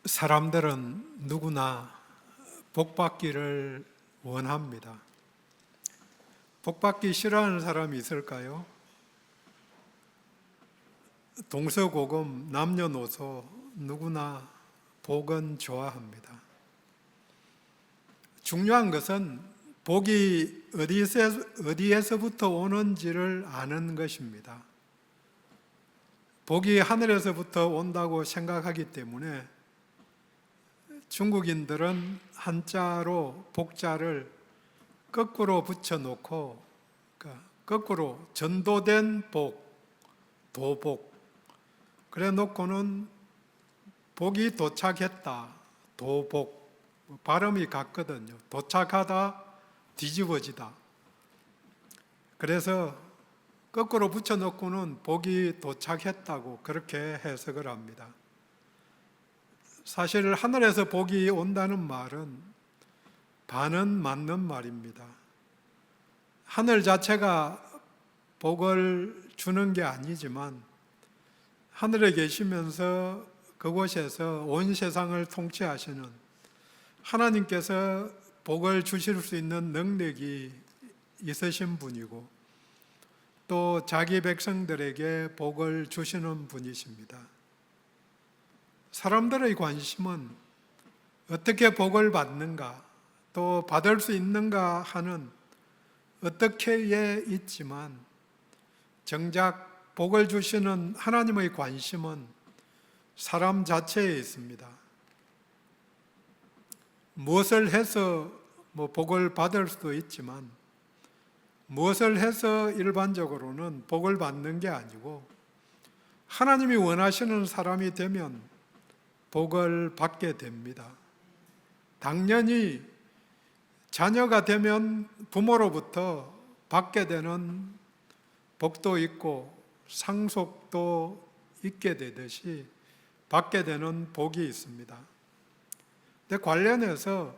사람들은 누구나 복받기를 원합니다. 복받기 싫어하는 사람이 있을까요? 동서고금 남녀노소 누구나 복은 좋아합니다. 중요한 것은 복이 어디에서부터 오는지를 아는 것입니다. 복이 하늘에서부터 온다고 생각하기 때문에 중국인들은 한자로 복자를 거꾸로 붙여놓고 거꾸로 전도된 복, 도복 그래 놓고는 복이 도착했다, 도복 발음이 같거든요. 도착하다, 뒤집어지다. 그래서 거꾸로 붙여놓고는 복이 도착했다고 그렇게 해석을 합니다. 사실 하늘에서 복이 온다는 말은 반은 맞는 말입니다. 하늘 자체가 복을 주는 게 아니지만 하늘에 계시면서 그곳에서 온 세상을 통치하시는 하나님께서 복을 주실 수 있는 능력이 있으신 분이고 또 자기 백성들에게 복을 주시는 분이십니다. 사람들의 관심은 어떻게 복을 받는가, 또 받을 수 있는가 하는 어떻게에 있지만 정작 복을 주시는 하나님의 관심은 사람 자체에 있습니다. 무엇을 해서 복을 받을 수도 있지만 무엇을 해서 일반적으로는 복을 받는 게 아니고 하나님이 원하시는 사람이 되면 복을 받게 됩니다. 당연히 자녀가 되면 부모로부터 받게 되는 복도 있고 상속도 있게 되듯이 받게 되는 복이 있습니다. 근데 관련해서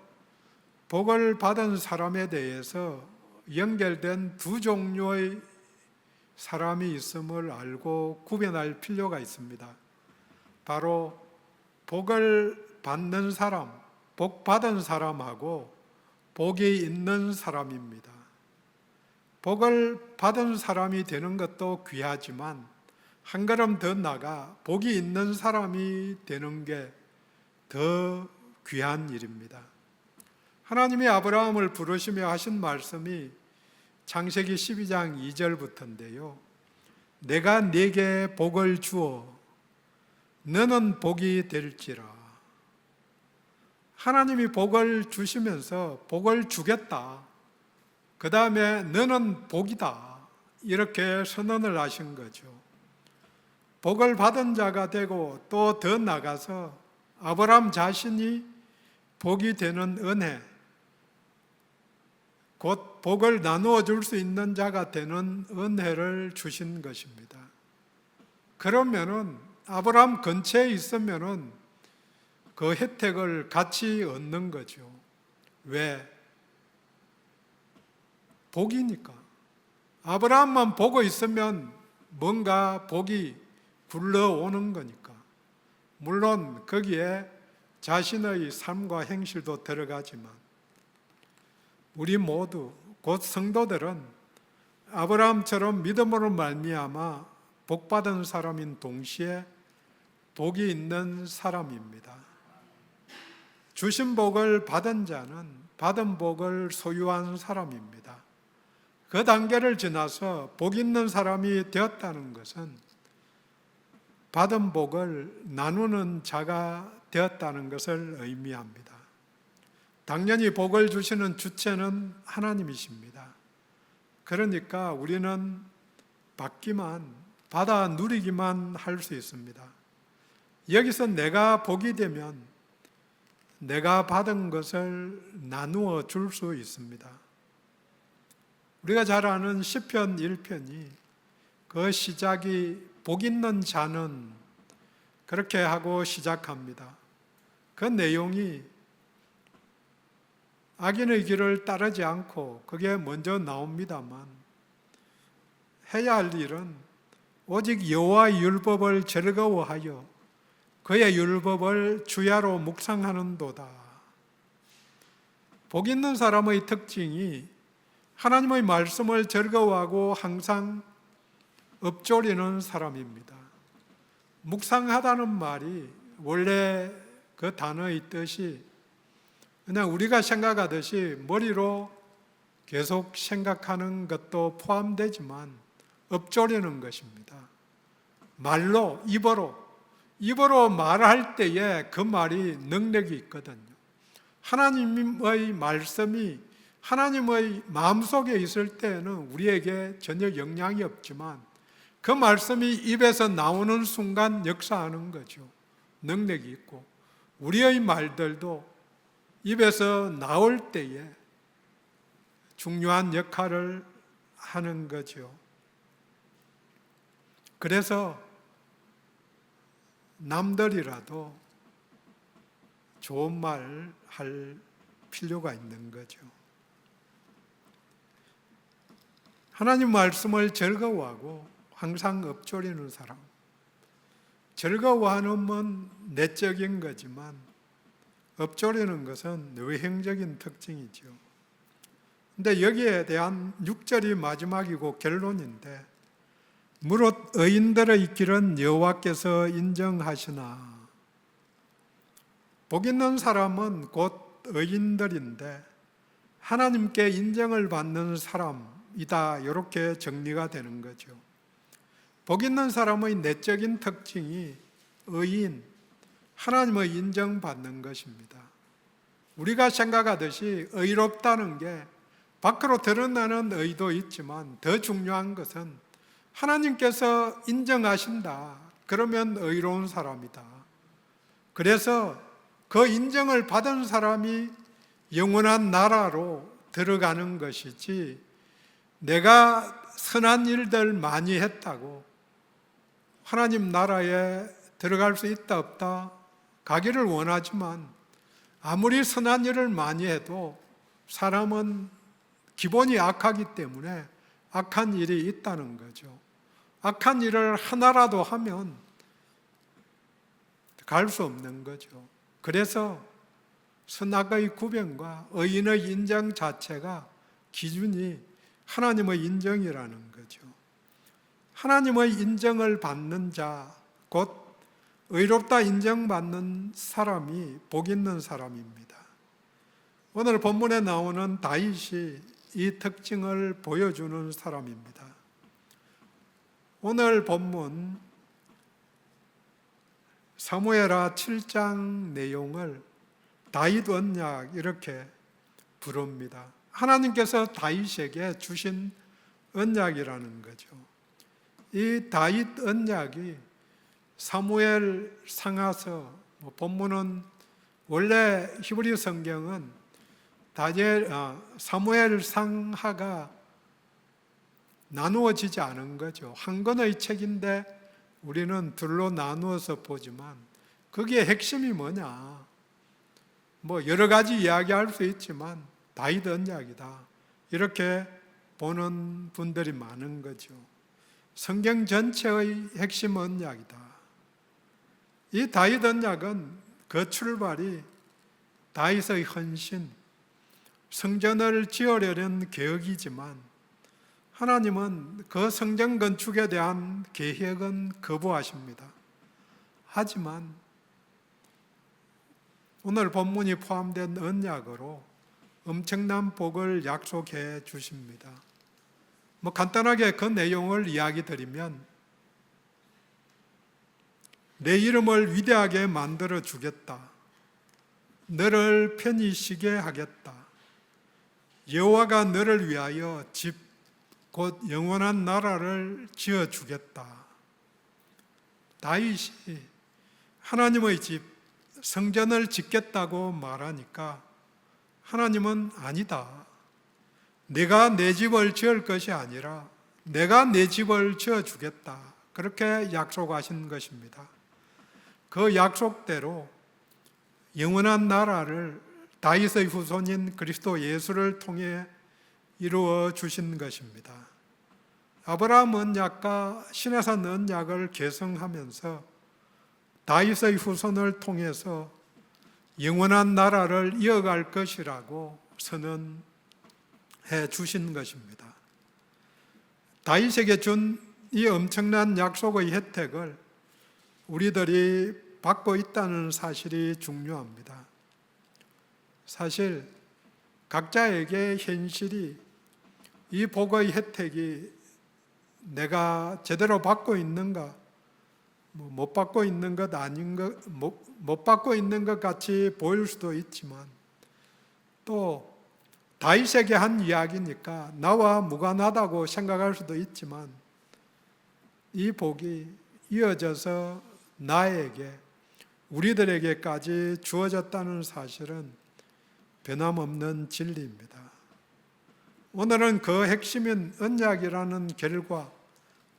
복을 받은 사람에 대해서 연결된 두 종류의 사람이 있음을 알고 구별할 필요가 있습니다. 바로 복을 받는 사람, 복 받은 사람하고 복이 있는 사람입니다. 복을 받은 사람이 되는 것도 귀하지만 한 걸음 더 나아가 복이 있는 사람이 되는 게 더 귀한 일입니다. 하나님이 아브라함을 부르시며 하신 말씀이 창세기 12장 2절부터인데요. 내가 네게 복을 주어 너는 복이 될지라. 하나님이 복을 주시면서 복을 주겠다. 그 다음에 너는 복이다. 이렇게 선언을 하신 거죠. 복을 받은 자가 되고 또 더 나가서 아브라함 자신이 복이 되는 은혜, 곧 복을 나누어 줄 수 있는 자가 되는 은혜를 주신 것입니다. 그러면은 아브라함 근처에 있으면은 그 혜택을 같이 얻는 거죠. 왜? 복이니까. 아브라함만 보고 있으면 뭔가 복이 굴러오는 거니까. 물론 거기에 자신의 삶과 행실도 들어가지만 우리 모두 곧 성도들은 아브라함처럼 믿음으로 말미암아 복받은 사람인 동시에 복이 있는 사람입니다. 주신 복을 받은 자는 받은 복을 소유한 사람입니다. 그 단계를 지나서 복 있는 사람이 되었다는 것은 받은 복을 나누는 자가 되었다는 것을 의미합니다. 당연히 복을 주시는 주체는 하나님이십니다. 그러니까 우리는 받아 누리기만 할 수 있습니다. 여기서 내가 복이 되면 내가 받은 것을 나누어 줄 수 있습니다. 우리가 잘 아는 시편 1편이 그 시작이 복 있는 자는 그렇게 하고 시작합니다. 그 내용이 악인의 길을 따르지 않고 그게 먼저 나옵니다만 해야 할 일은 오직 여호와의 율법을 즐거워하여 그의 율법을 주야로 묵상하는도다. 복 있는 사람의 특징이 하나님의 말씀을 즐거워하고 항상 읊조리는 사람입니다. 묵상하다는 말이 원래 그 단어의 뜻이 그냥 우리가 생각하듯이 머리로 계속 생각하는 것도 포함되지만 읊조리는 것입니다. 말로, 입으로 말할 때에 그 말이 능력이 있거든요. 하나님의 말씀이 하나님의 마음속에 있을 때는 우리에게 전혀 영향이 없지만 그 말씀이 입에서 나오는 순간 역사하는 거죠. 능력이 있고 우리의 말들도 입에서 나올 때에 중요한 역할을 하는 거죠. 그래서 남들이라도 좋은 말 할 필요가 있는 거죠. 하나님 말씀을 즐거워하고 항상 읊조리는 사람. 즐거워하는 건 내적인 거지만 읊조리는 것은 외형적인 특징이죠. 근데 여기에 대한 6절이 마지막이고 결론인데 무릇 의인들의 길은 여호와께서 인정하시나. 복 있는 사람은 곧 의인들인데 하나님께 인정을 받는 사람이다. 이렇게 정리가 되는 거죠. 복 있는 사람의 내적인 특징이 의인, 하나님의 인정받는 것입니다. 우리가 생각하듯이 의롭다는 게 밖으로 드러나는 의도 있지만 더 중요한 것은 하나님께서 인정하신다. 그러면 의로운 사람이다. 그래서 그 인정을 받은 사람이 영원한 나라로 들어가는 것이지 내가 선한 일들 많이 했다고 하나님 나라에 들어갈 수 있다 없다 가기를 원하지만 아무리 선한 일을 많이 해도 사람은 기본이 악하기 때문에 악한 일이 있다는 거죠. 악한 일을 하나라도 하면 갈 수 없는 거죠. 그래서 선악의 구별과 의인의 인정 자체가 기준이 하나님의 인정이라는 거죠. 하나님의 인정을 받는 자, 곧 의롭다 인정받는 사람이 복 있는 사람입니다. 오늘 본문에 나오는 다윗이 이 특징을 보여주는 사람입니다. 오늘 본문 사무엘하 7장 내용을 다윗 언약 이렇게 부릅니다. 하나님께서 다윗에게 주신 언약이라는 거죠. 이 다윗 언약이 사무엘 상하서, 본문은 원래 히브리 성경은 사무엘 상하가 나누어지지 않은 거죠. 한 권의 책인데 우리는 둘로 나누어서 보지만 거기에 핵심이 뭐냐? 여러 가지 이야기할 수 있지만 다윗 언약이다. 이렇게 보는 분들이 많은 거죠. 성경 전체의 핵심 언약이다. 이 다윗 언약은 그 출발이 다윗의 헌신, 성전을 지으려는 계획이지만 하나님은 그 성전 건축에 대한 계획은 거부하십니다. 하지만 오늘 본문이 포함된 언약으로 엄청난 복을 약속해 주십니다. 간단하게 그 내용을 이야기 드리면 내 이름을 위대하게 만들어 주겠다. 너를 편히 쉬게 하겠다. 여호와가 너를 위하여 집 곧 영원한 나라를 지어주겠다. 다윗이 하나님의 집, 성전을 짓겠다고 말하니까 하나님은 아니다. 내가 내 집을 지을 것이 아니라 내가 내 집을 지어주겠다. 그렇게 약속하신 것입니다. 그 약속대로 영원한 나라를 다윗의 후손인 그리스도 예수를 통해 이루어 주신 것입니다. 아브라함 언약과 시내산 언약을 계승하면서 다윗의 후손을 통해서 영원한 나라를 이어갈 것이라고 선언해 주신 것입니다. 다윗에게 준 이 엄청난 약속의 혜택을 우리들이 받고 있다는 사실이 중요합니다. 사실 각자에게 현실이 이 복의 혜택이 내가 제대로 받고 있는가, 못 받고 있는 것 아닌 것, 못 받고 있는 것 같이 보일 수도 있지만, 또 다윗에게 한 이야기니까 나와 무관하다고 생각할 수도 있지만, 이 복이 이어져서 나에게, 우리들에게까지 주어졌다는 사실은 변함없는 진리입니다. 오늘은 그 핵심인 언약이라는 결과,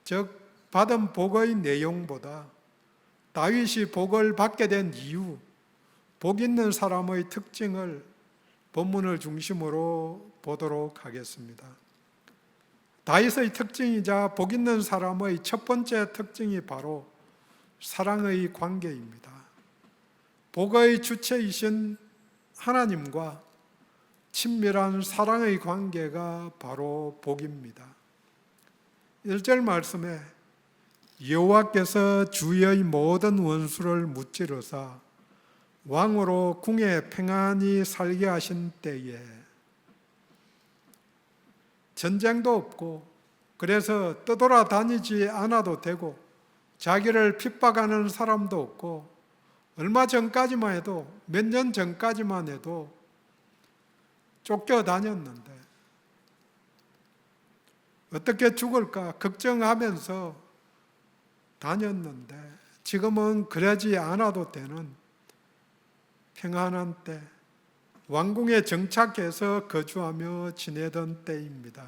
즉 받은 복의 내용보다 다윗이 복을 받게 된 이유, 복 있는 사람의 특징을 본문을 중심으로 보도록 하겠습니다. 다윗의 특징이자 복 있는 사람의 첫 번째 특징이 바로 사랑의 관계입니다. 복의 주체이신 하나님과 친밀한 사랑의 관계가 바로 복입니다. 1절 말씀에 여호와께서 주의 모든 원수를 무찌르사 왕으로 궁에 평안히 살게 하신 때에, 전쟁도 없고 그래서 떠돌아다니지 않아도 되고 자기를 핍박하는 사람도 없고, 얼마 전까지만 해도, 몇 년 전까지만 해도 쫓겨다녔는데 어떻게 죽을까 걱정하면서 다녔는데, 지금은 그러지 않아도 되는 평안한 때, 왕궁에 정착해서 거주하며 지내던 때입니다.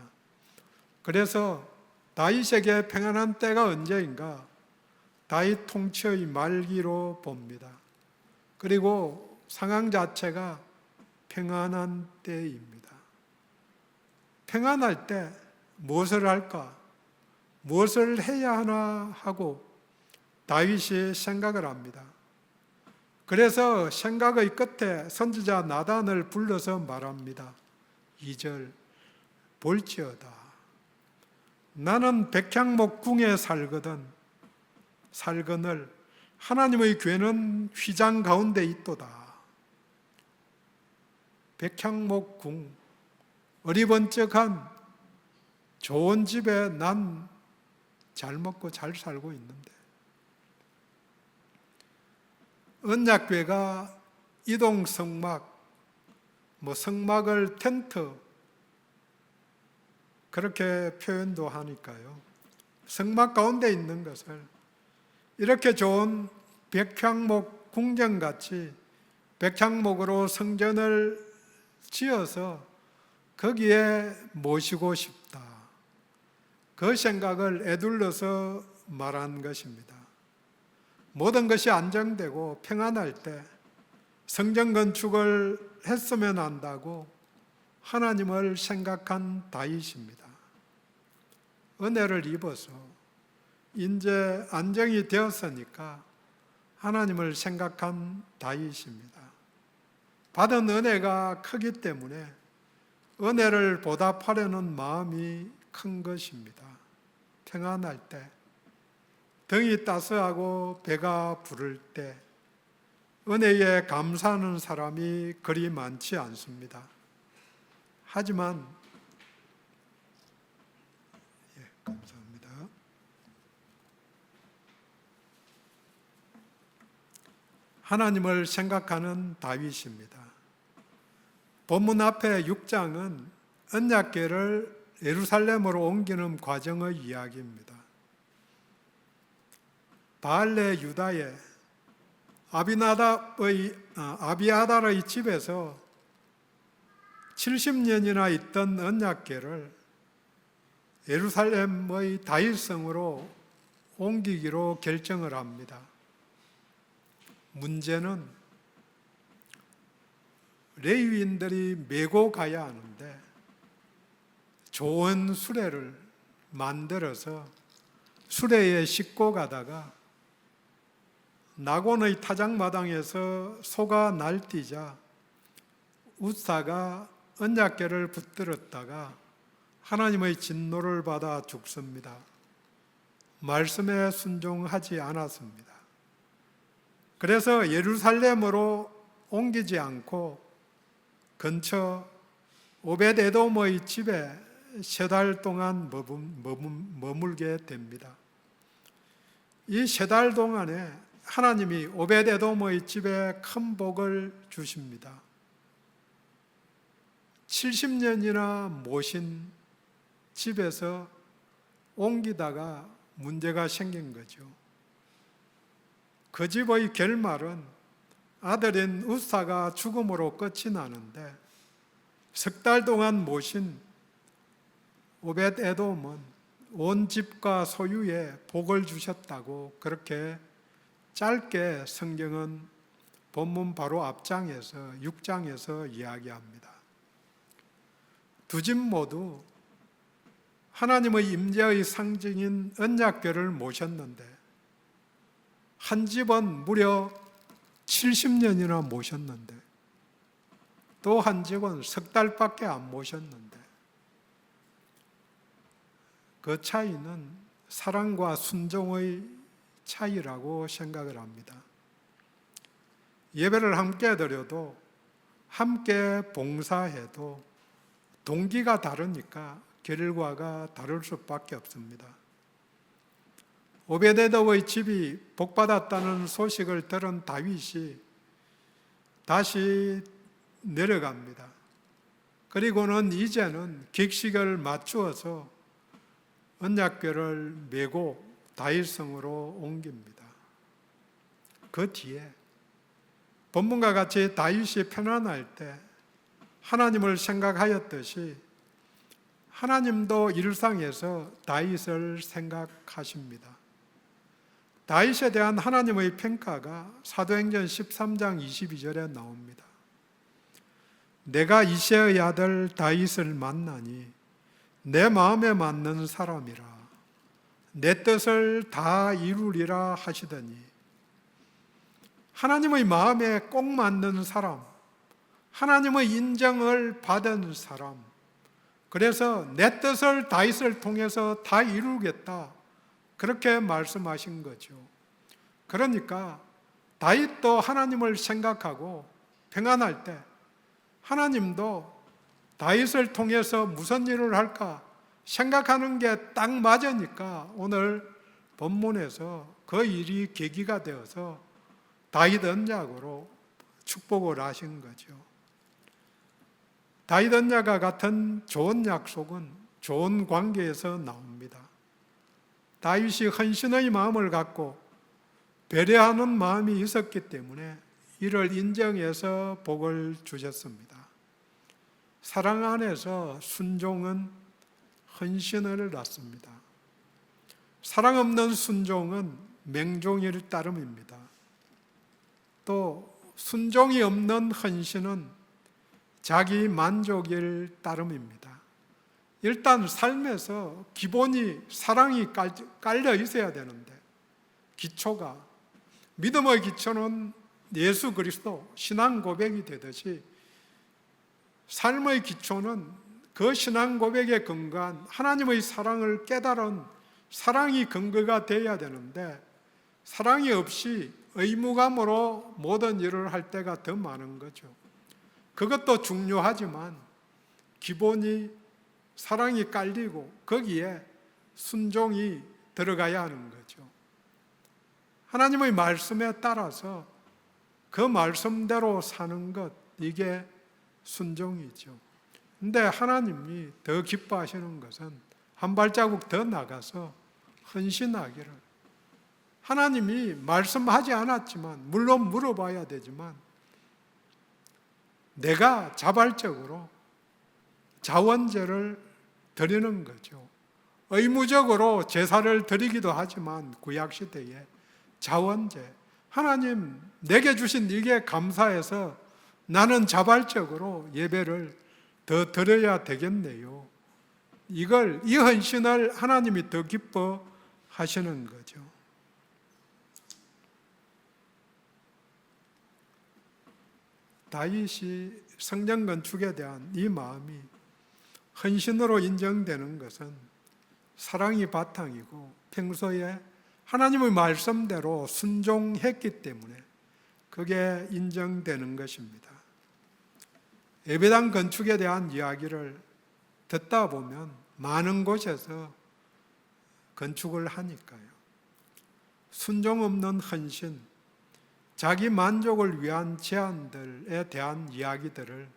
그래서 다윗에게 평안한 때가 언제인가? 다윗 통치의 말기로 봅니다. 그리고 상황 자체가 평안한 때입니다. 평안할 때 무엇을 할까? 무엇을 해야 하나 하고 다윗이 생각을 합니다. 그래서 생각의 끝에 선지자 나단을 불러서 말합니다. 2절, 볼지어다 나는 백향목 궁에 살거늘 하나님의 궤는 휘장 가운데 있도다. 백향목 궁, 어리번쩍한 좋은 집에 난 잘 먹고 잘 살고 있는데, 언약궤가 이동 성막, 성막을 텐트, 그렇게 표현도 하니까요. 성막 가운데 있는 것을 이렇게 좋은 백향목 궁전같이 백향목으로 성전을 지어서 거기에 모시고 싶다. 그 생각을 에둘러서 말한 것입니다. 모든 것이 안정되고 평안할 때 성전 건축을 했으면 한다고 하나님을 생각한 다윗입니다. 은혜를 입어서 이제 안정이 되었으니까 하나님을 생각한 다윗입니다. 받은 은혜가 크기 때문에 은혜를 보답하려는 마음이 큰 것입니다. 평안할 때, 등이 따스하고 배가 부를 때 은혜에 감사하는 사람이 그리 많지 않습니다. 하지만 감사합니다. 하나님을 생각하는 다윗입니다. 본문 앞에 6장은 언약궤를 예루살렘으로 옮기는 과정의 이야기입니다. 바알레 유다의 아비아달의 집에서 70년이나 있던 언약궤를 예루살렘의 다윗성으로 옮기기로 결정을 합니다. 문제는 레위인들이 메고 가야 하는데 좋은 수레를 만들어서 수레에 싣고 가다가 낙원의 타작마당에서 소가 날뛰자 웃사가 언약궤를 붙들었다가 하나님의 진노를 받아 죽습니다. 말씀에 순종하지 않았습니다. 그래서 예루살렘으로 옮기지 않고 근처 오벳에돔의 집에 3달 동안 머물게 됩니다. 이 3달 동안에 하나님이 오벳에돔의 집에 큰 복을 주십니다. 70년이나 모신 집에서 옮기다가 문제가 생긴 거죠. 그 집의 결말은 아들인 웃사가 죽음으로 끝이 나는데 3달 동안 모신 오벳에돔은 온 집과 소유에 복을 주셨다고 그렇게 짧게 성경은 본문 바로 앞장에서 6장에서 이야기합니다. 두 집 모두 하나님의 임재의 상징인 언약궤를 모셨는데 한 집은 무려 70년이나 모셨는데 또 한 집은 3달밖에 안 모셨는데 그 차이는 사랑과 순종의 차이라고 생각을 합니다. 예배를 함께 드려도 함께 봉사해도 동기가 다르니까 결과가 다를 수밖에 없습니다. 오벳에돔의 집이 복받았다는 소식을 들은 다윗이 다시 내려갑니다. 그리고는 이제는 객식을 맞추어서 언약궤를 메고 다윗성으로 옮깁니다. 그 뒤에 본문과 같이 다윗이 편안할 때 하나님을 생각하였듯이 하나님도 일상에서 다윗을 생각하십니다. 다윗에 대한 하나님의 평가가 사도행전 13장 22절에 나옵니다. 내가 이새의 아들 다윗을 만나니 내 마음에 맞는 사람이라 내 뜻을 다 이루리라 하시더니 하나님의 마음에 꼭 맞는 사람, 하나님의 인정을 받은 사람, 그래서 내 뜻을 다윗을 통해서 다 이루겠다 그렇게 말씀하신 거죠. 그러니까 다윗도 하나님을 생각하고 평안할 때 하나님도 다윗을 통해서 무슨 일을 할까 생각하는 게 딱 맞으니까 오늘 본문에서 그 일이 계기가 되어서 다윗 언약으로 축복을 하신 거죠. 다윗 언약과 같은 좋은 약속은 좋은 관계에서 나옵니다. 다윗이 헌신의 마음을 갖고 배려하는 마음이 있었기 때문에 이를 인정해서 복을 주셨습니다. 사랑 안에서 순종은 헌신을 낳습니다. 사랑 없는 순종은 맹종일 따름입니다. 또 순종이 없는 헌신은 자기 만족일 따름입니다. 일단 삶에서 기본이 사랑이 깔려 있어야 되는데 기초가 믿음의 기초는 예수 그리스도 신앙 고백이 되듯이 삶의 기초는 그 신앙 고백에 근거한 하나님의 사랑을 깨달은 사랑이 근거가 되어야 되는데 사랑이 없이 의무감으로 모든 일을 할 때가 더 많은 거죠. 그것도 중요하지만 기본이 사랑이 깔리고 거기에 순종이 들어가야 하는 거죠. 하나님의 말씀에 따라서 그 말씀대로 사는 것, 이게 순종이죠. 근데 하나님이 더 기뻐하시는 것은 한 발자국 더 나가서 헌신하기를. 하나님이 말씀하지 않았지만 물론 물어봐야 되지만 내가 자발적으로 자원제를 드리는 거죠. 의무적으로 제사를 드리기도 하지만 구약시대에 자원제, 하나님 내게 주신 이게 감사해서 나는 자발적으로 예배를 더 드려야 되겠네요. 이 헌신을 하나님이 더 기뻐하시는 거죠. 다윗이 성전 건축에 대한 이 마음이 헌신으로 인정되는 것은 사랑이 바탕이고 평소에 하나님의 말씀대로 순종했기 때문에 그게 인정되는 것입니다. 예배당 건축에 대한 이야기를 듣다 보면 많은 곳에서 건축을 하니까요. 순종 없는 헌신, 자기 만족을 위한 제안들에 대한 이야기들을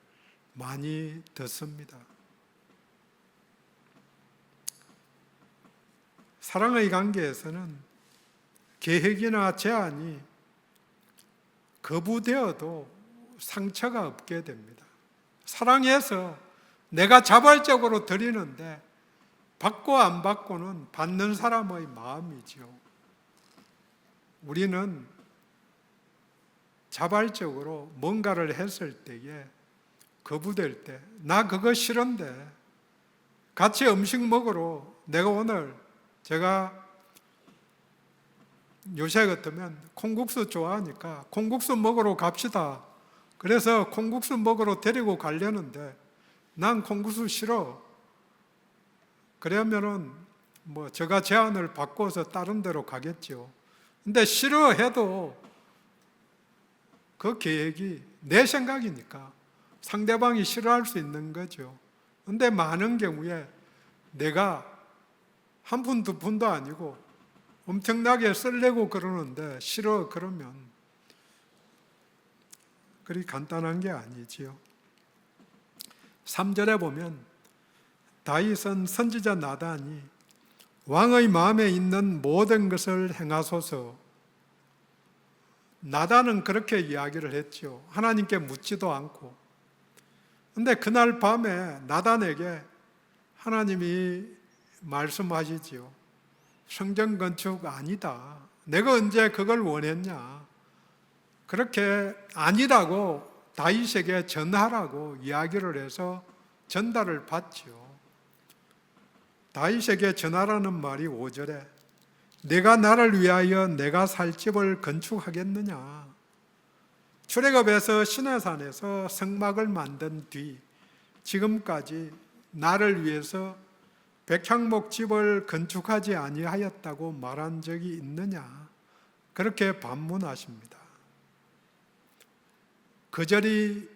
많이 듣습니다. 사랑의 관계에서는 계획이나 제안이 거부되어도 상처가 없게 됩니다. 사랑해서 내가 자발적으로 드리는데 받고 안 받고는 받는 사람의 마음이지요. 우리는 자발적으로 뭔가를 했을 때에 거부될 때, 나 그거 싫은데 같이 음식 먹으러 내가 오늘 제가 요새 같으면 콩국수 좋아하니까 콩국수 먹으러 갑시다. 그래서 콩국수 먹으러 데리고 가려는데 난 콩국수 싫어. 그러면은 제가 제안을 바꿔서 다른 데로 가겠죠. 근데 싫어해도 그 계획이 내 생각이니까 상대방이 싫어할 수 있는 거죠. 근데 많은 경우에 내가 한 푼, 두 푼도 아니고 엄청나게 쓰려고 그러는데 싫어 그러면 그리 간단한 게 아니지요. 3절에 보면 다윗은 선지자 나단이 왕의 마음에 있는 모든 것을 행하소서. 나단은 그렇게 이야기를 했죠. 하나님께 묻지도 않고. 근데 그날 밤에 나단에게 하나님이 말씀하시지요. 성전 건축 아니다. 내가 언제 그걸 원했냐. 그렇게 아니라고 다윗에게 전하라고 이야기를 해서 전달을 받지요. 다윗에게 전하라는 말이 5절에 내가 나를 위하여 내가 살 집을 건축하겠느냐. 출애굽에서 시내산에서 성막을 만든 뒤 지금까지 나를 위해서 백향목 집을 건축하지 아니하였다고 말한 적이 있느냐. 그렇게 반문하십니다. 그 절이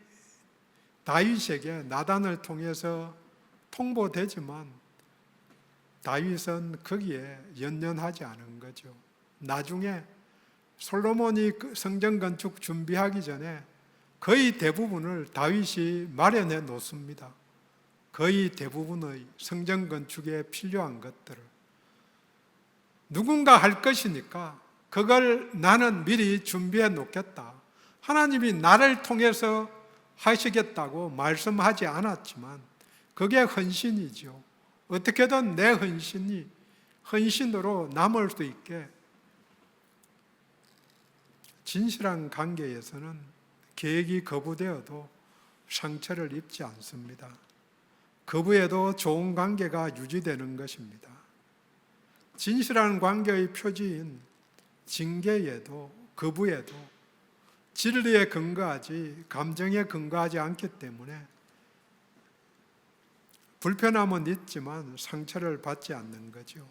다윗에게 나단을 통해서 통보되지만 다윗은 거기에 연연하지 않은 거죠. 나중에 솔로몬이 성전 건축 준비하기 전에 거의 대부분을 다윗이 마련해 놓습니다. 거의 대부분의 성전 건축에 필요한 것들을 누군가 할 것이니까 그걸 나는 미리 준비해 놓겠다. 하나님이 나를 통해서 하시겠다고 말씀하지 않았지만 그게 헌신이죠. 어떻게든 내 헌신이 헌신으로 남을 수 있게. 진실한 관계에서는 계획이 거부되어도 상처를 입지 않습니다. 거부해도 좋은 관계가 유지되는 것입니다. 진실한 관계의 표지인 징계에도 거부에도 진리에 근거하지 감정에 근거하지 않기 때문에 불편함은 있지만 상처를 받지 않는 거죠.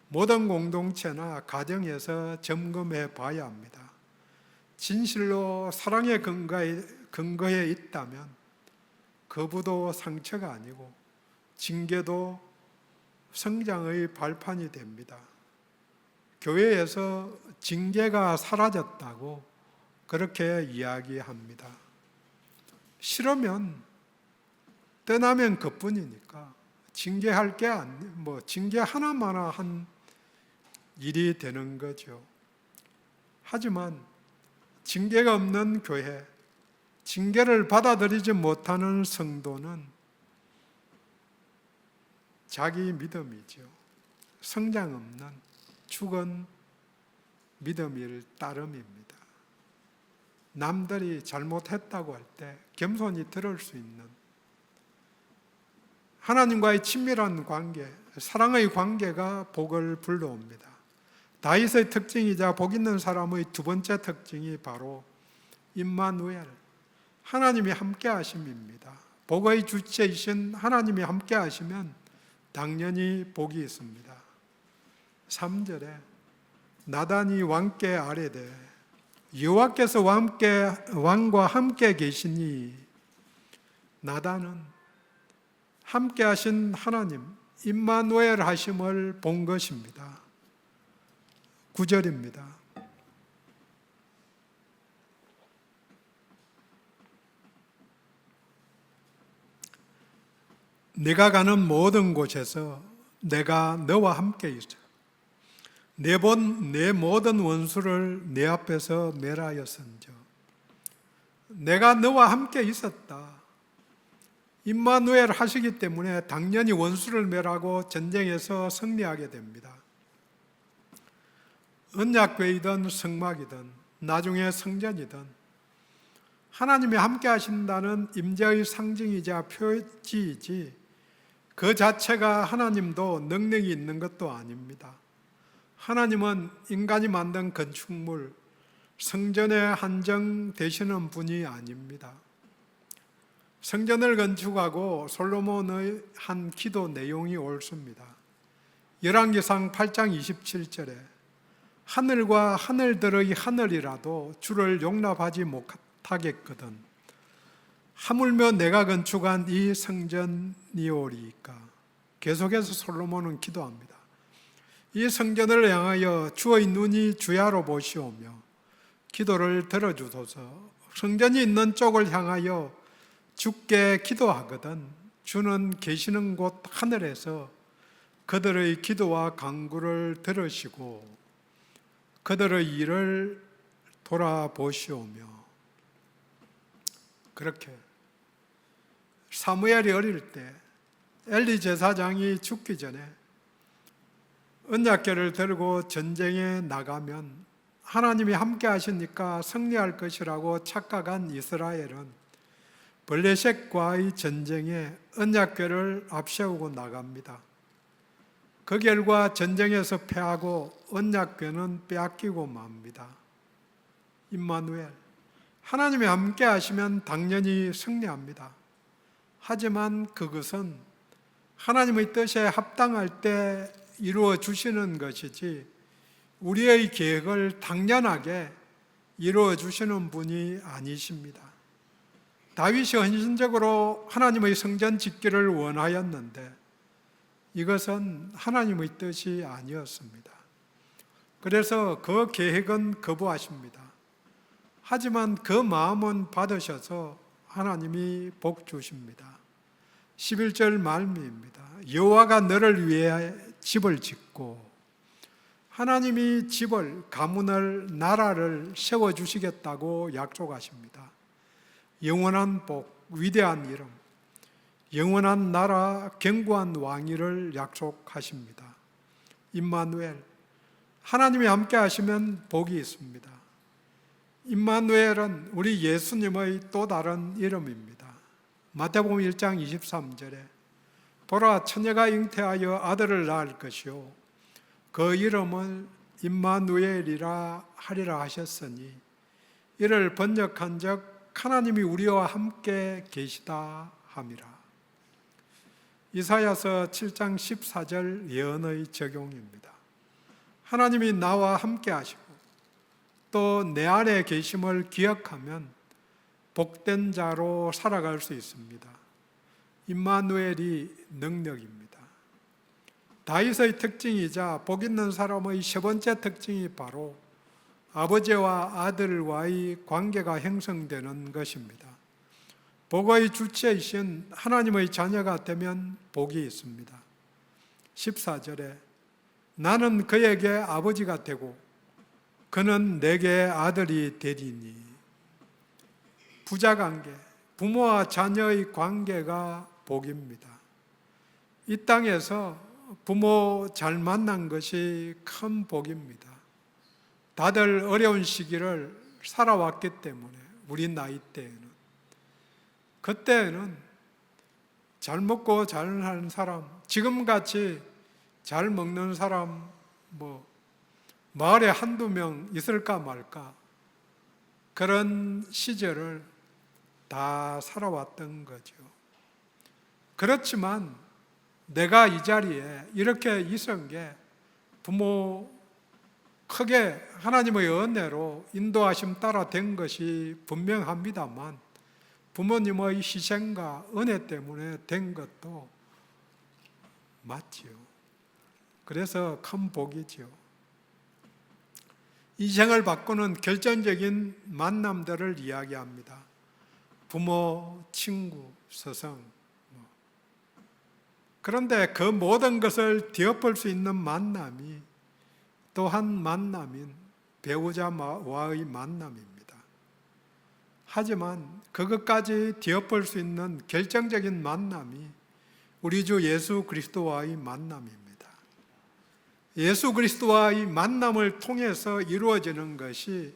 모든 공동체나 가정에서 점검해 봐야 합니다. 진실로 사랑의 근거에 있다면 거부도 상처가 아니고 징계도 성장의 발판이 됩니다. 교회에서 징계가 사라졌다고 그렇게 이야기합니다. 싫으면 떠나면 그뿐이니까 징계할 게 징계 하나마나 한 일이 되는 거죠. 하지만 징계가 없는 교회, 징계를 받아들이지 못하는 성도는 자기 믿음이죠. 성장 없는 죽은 믿음일 따름입니다. 남들이 잘못했다고 할 때 겸손히 들을 수 있는 하나님과의 친밀한 관계, 사랑의 관계가 복을 불러옵니다. 다윗의 특징이자 복 있는 사람의 두 번째 특징이 바로 임마누엘, 하나님이 함께 하심입니다. 복의 주체이신 하나님이 함께 하시면 당연히 복이 있습니다. 3절에 나단이 왕께 아뢰되 여호와께서 왕과 함께 계시니, 나단은 함께 하신 하나님 임마누엘 하심을 본 것입니다. 9절입니다. 내가 가는 모든 곳에서 내가 너와 함께 있어 내 모든 원수를 내 앞에서 멸하였은즉 내가 너와 함께 있었다. 임마누엘 하시기 때문에 당연히 원수를 멸하고 전쟁에서 승리하게 됩니다. 언약궤이든 성막이든 나중에 성전이든 하나님이 함께 하신다는 임재의 상징이자 표지이지 그 자체가 하나님도 능력이 있는 것도 아닙니다. 하나님은 인간이 만든 건축물, 성전에 한정되시는 분이 아닙니다. 성전을 건축하고 솔로몬의 한 기도 내용이 옳습니다. 열왕기상 8장 27절에 하늘과 하늘들의 하늘이라도 주를 용납하지 못하겠거든 하물며 내가 건축한 이 성전이오리이까. 계속해서 솔로몬은 기도합니다. 이 성전을 향하여 주의 눈이 주야로 보시오며 기도를 들어주소서. 성전이 있는 쪽을 향하여 주께 기도하거든 주는 계시는 곳 하늘에서 그들의 기도와 간구를 들으시고 그들의 일을 돌아보시오며. 그렇게 사무엘이 어릴 때 엘리 제사장이 죽기 전에 언약궤를 들고 전쟁에 나가면 하나님이 함께 하시니까 승리할 것이라고 착각한 이스라엘은 블레셋과의 전쟁에 언약궤를 앞세우고 나갑니다. 그 결과 전쟁에서 패하고 언약궤는 빼앗기고 맙니다. 임마누엘, 하나님이 함께 하시면 당연히 승리합니다. 하지만 그것은 하나님의 뜻에 합당할 때 이루어 주시는 것이지 우리의 계획을 당연하게 이루어 주시는 분이 아니십니다. 다윗이 헌신적으로 하나님의 성전 짓기를 원하였는데 이것은 하나님의 뜻이 아니었습니다. 그래서 그 계획은 거부하십니다. 하지만 그 마음은 받으셔서 하나님이 복 주십니다. 11절 말미입니다. 여호와가 너를 위해 집을 짓고 하나님이 집을, 가문을, 나라를 세워주시겠다고 약속하십니다. 영원한 복, 위대한 이름, 영원한 나라, 견고한 왕위를 약속하십니다. 임마누엘, 하나님이 함께 하시면 복이 있습니다. 임마누엘은 우리 예수님의 또 다른 이름입니다. 마태복음 1장 23절에 보라, 처녀가 잉태하여 아들을 낳을 것이요 그 이름을 임마누엘이라 하리라 하셨으니 이를 번역한즉 하나님이 우리와 함께 계시다 함이라. 이사야서 7장 14절 예언의 적용입니다. 하나님이 나와 함께 하시고 또 내 안에 계심을 기억하면 복된 자로 살아갈 수 있습니다. 임마누엘이 능력입니다. 다윗의 특징이자 복 있는 사람의 세 번째 특징이 바로 아버지와 아들과의 관계가 형성되는 것입니다. 복의 주체이신 하나님의 자녀가 되면 복이 있습니다. 14절에 나는 그에게 아버지가 되고 그는 내게 아들이 되리니. 부자관계, 부모와 자녀의 관계가 복입니다. 이 땅에서 부모 잘 만난 것이 큰 복입니다. 다들 어려운 시기를 살아왔기 때문에 우리 나이 때에는, 그때는 잘 먹고 잘 하는 사람, 지금같이 잘 먹는 사람 마을에 한두 명 있을까 말까, 그런 시절을 다 살아왔던 거죠. 그렇지만 내가 이 자리에 이렇게 있은 게 부모 크게 하나님의 은혜로 인도하심 따라 된 것이 분명합니다만 부모님의 희생과 은혜 때문에 된 것도 맞지요. 그래서 큰 복이죠. 인생을 바꾸는 결정적인 만남들을 이야기합니다. 부모, 친구, 스승. 그런데 그 모든 것을 뒤엎을 수 있는 만남이 또 한 만남인 배우자와의 만남입니다. 하지만 그것까지 뒤엎을 수 있는 결정적인 만남이 우리 주 예수 그리스도와의 만남입니다. 예수 그리스도와의 만남을 통해서 이루어지는 것이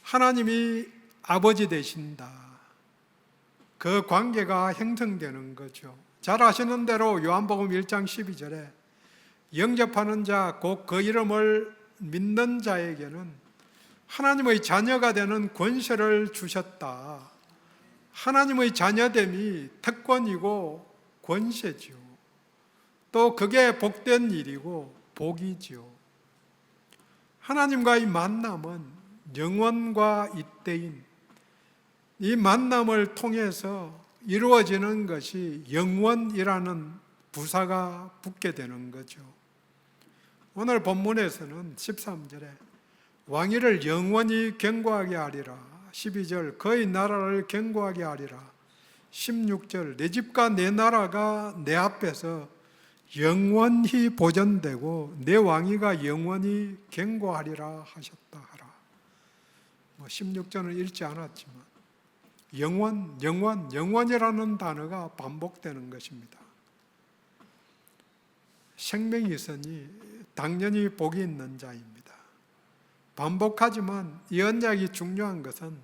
하나님이 아버지 되신다. 그 관계가 형성되는 거죠. 잘 아시는 대로 요한복음 1장 12절에 영접하는 자, 곧 그 이름을 믿는 자에게는 하나님의 자녀가 되는 권세를 주셨다. 하나님의 자녀됨이 특권이고 권세죠. 또 그게 복된 일이고 복이죠. 하나님과의 만남은 영원과 이때인 이 만남을 통해서 이루어지는 것이 영원이라는 부사가 붙게 되는 거죠. 오늘 본문에서는 13절에 왕위를 영원히 견고하게 하리라, 12절 그의 나라를 견고하게 하리라, 16절 내 집과 내 나라가 내 앞에서 영원히 보존되고 내 왕위가 영원히 견고하리라 하셨다 하라. 16절은 읽지 않았지만 영원이라는 단어가 반복되는 것입니다. 생명이 있으니 당연히 복이 있는 자입니다. 반복하지만 이 언약이 중요한 것은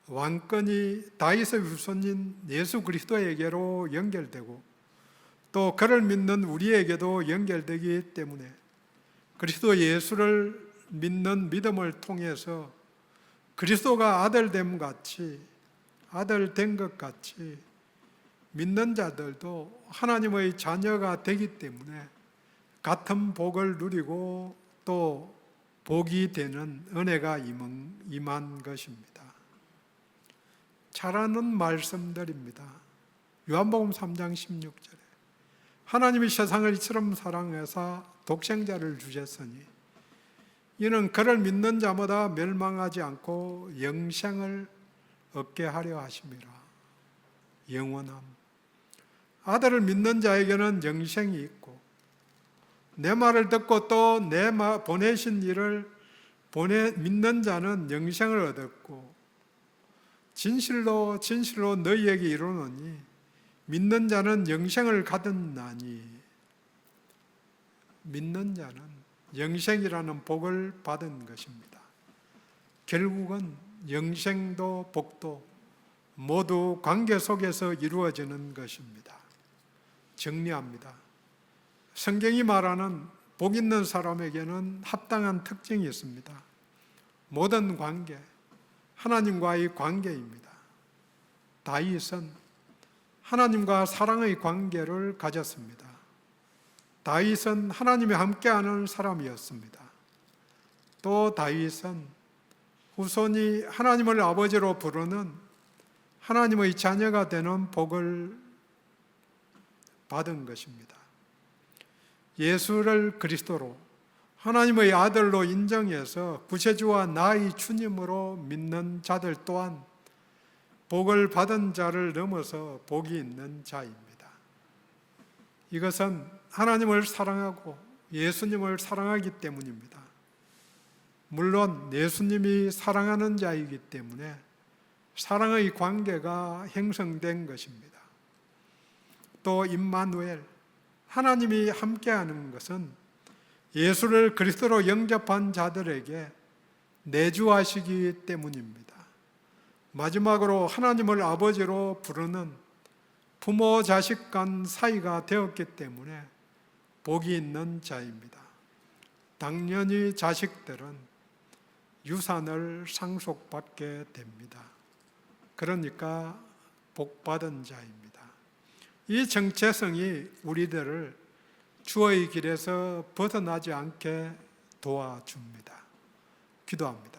왕권이 다윗의 후손인 예수 그리스도에게로 연결되고 또 그를 믿는 우리에게도 연결되기 때문에 그리스도 예수를 믿는 믿음을 통해서 그리스도가 아들됨 같이 아들 된 것 같이 믿는 자들도 하나님의 자녀가 되기 때문에 같은 복을 누리고 또 복이 되는 은혜가 임한 것입니다. 잘하는 말씀들입니다. 요한복음 3장 16절에 하나님이 세상을 이처럼 사랑하사 독생자를 주셨으니 이는 그를 믿는 자마다 멸망하지 않고 영생을 얻게 하려 하심이라. 영원함. 아들을 믿는 자에게는 영생이 있고 내 말을 듣고 또 내 보내신 이를 믿는 자는 영생을 얻었고 진실로 너희에게 이르노니 믿는 자는 영생을 가졌나니. 믿는 자는 영생이라는 복을 받은 것입니다. 결국은 영생도 복도 모두 관계 속에서 이루어지는 것입니다. 정리합니다. 성경이 말하는 복 있는 사람에게는 합당한 특징이 있습니다. 모든 관계, 하나님과의 관계입니다. 다윗은 하나님과 사랑의 관계를 가졌습니다. 다윗은 하나님이 함께하는 사람이었습니다. 또 다윗은 후손이 하나님을 아버지로 부르는 하나님의 자녀가 되는 복을 받은 것입니다. 예수를 그리스도로 하나님의 아들로 인정해서 구세주와 나의 주님으로 믿는 자들 또한 복을 받은 자를 넘어서 복이 있는 자입니다. 이것은 하나님을 사랑하고 예수님을 사랑하기 때문입니다. 물론 예수님이 사랑하는 자이기 때문에 사랑의 관계가 형성된 것입니다. 또 임마누엘, 하나님이 함께하는 것은 예수를 그리스도로 영접한 자들에게 내주하시기 때문입니다. 마지막으로 하나님을 아버지로 부르는 부모 자식 간 사이가 되었기 때문에 복이 있는 자입니다. 당연히 자식들은 유산을 상속받게 됩니다. 그러니까 복받은 자입니다. 이 정체성이 우리들을 주의 길에서 벗어나지 않게 도와줍니다. 기도합니다.